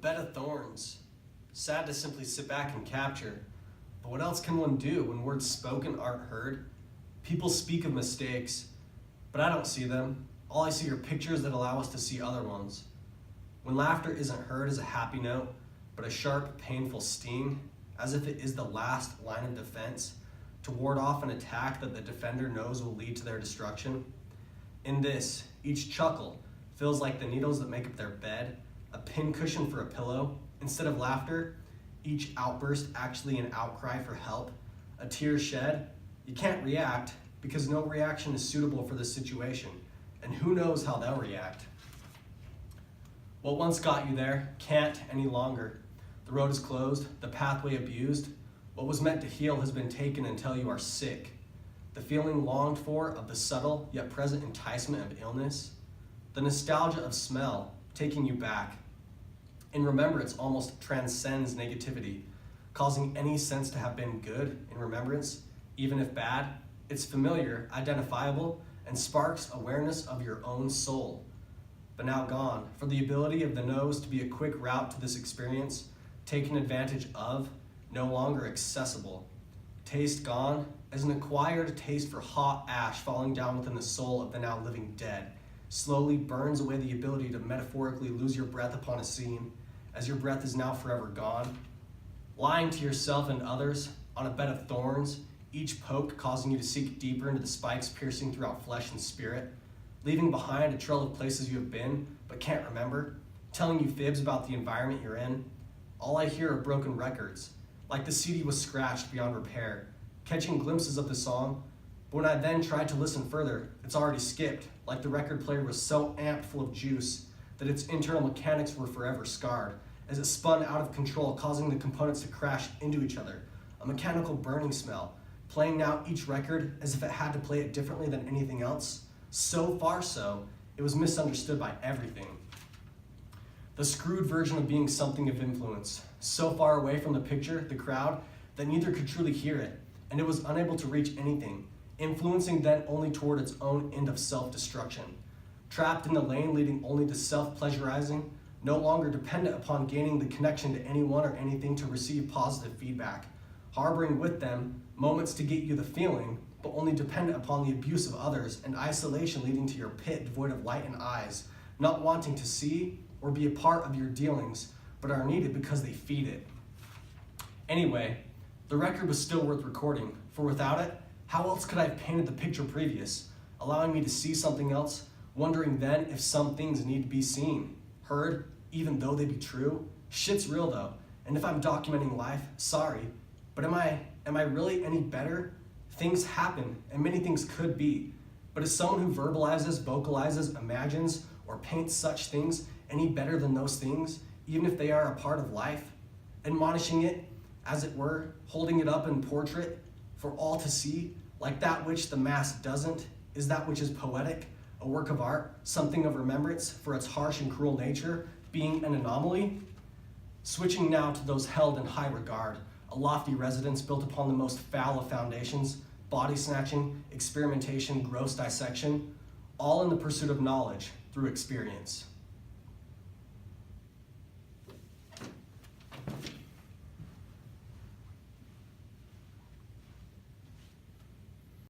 Bed of Thorns. Sad to simply sit back and capture. But what else can one do when words spoken aren't heard? People speak of mistakes, but I don't see them. All I see are pictures that allow us to see other ones. When laughter isn't heard as a happy note, but a sharp, painful sting, as if it is the last line of defense to ward off an attack that the defender knows will lead to their destruction. In this, each chuckle feels like the needles that make up their bed, a pincushion for a pillow. Instead of laughter, each outburst actually an outcry for help, a tear shed. You can't react because no reaction is suitable for this situation, and who knows how they'll react. What once got you there can't any longer. The road is closed, the pathway abused. What was meant to heal has been taken until you are sick. The feeling longed for of the subtle yet present enticement of illness. The nostalgia of smell taking you back. In remembrance almost transcends negativity, causing any sense to have been good in remembrance, even if bad. It's familiar, identifiable, and sparks awareness of your own soul. But now gone, for the ability of the nose to be a quick route to this experience, taken advantage of, no longer accessible. Taste gone, as an acquired taste for hot ash falling down within the soul of the now living dead, slowly burns away the ability to metaphorically lose your breath upon a scene, as your breath is now forever gone. Lying to yourself and others on a bed of thorns, each poke causing you to seek deeper into the spikes piercing throughout flesh and spirit, leaving behind a trail of places you have been but can't remember, telling you fibs about the environment you're in. All I hear are broken records, like the CD was scratched beyond repair, catching glimpses of the song, but when I then tried to listen further, it's already skipped, like the record player was so amped full of juice that its internal mechanics were forever scarred, as it spun out of control, causing the components to crash into each other, a mechanical burning smell, playing out each record as if it had to play it differently than anything else, so far so, it was misunderstood by everything. The screwed version of being something of influence, so far away from the picture, the crowd, that neither could truly hear it, and it was unable to reach anything, influencing then only toward its own end of self-destruction. Trapped in the lane leading only to self-pleasurizing, no longer dependent upon gaining the connection to anyone or anything to receive positive feedback, harboring with them moments to get you the feeling, but only dependent upon the abuse of others and isolation leading to your pit devoid of light and eyes, not wanting to see or be a part of your dealings, but are needed because they feed it. Anyway, the record was still worth recording, for without it, how else could I have painted the picture previous, allowing me to see something else, wondering then if some things need to be seen, heard, even though they be true? Shit's real though, and if I'm documenting life, sorry, but am I really any better? Things happen, and many things could be, but is someone who verbalizes, vocalizes, imagines, or paints such things any better than those things, even if they are a part of life? Admonishing it, as it were, holding it up in portrait for all to see, like that which the mass doesn't, is that which is poetic, a work of art, something of remembrance for its harsh and cruel nature, being an anomaly? Switching now to those held in high regard, a lofty residence built upon the most foul of foundations, body snatching, experimentation, gross dissection, all in the pursuit of knowledge through experience.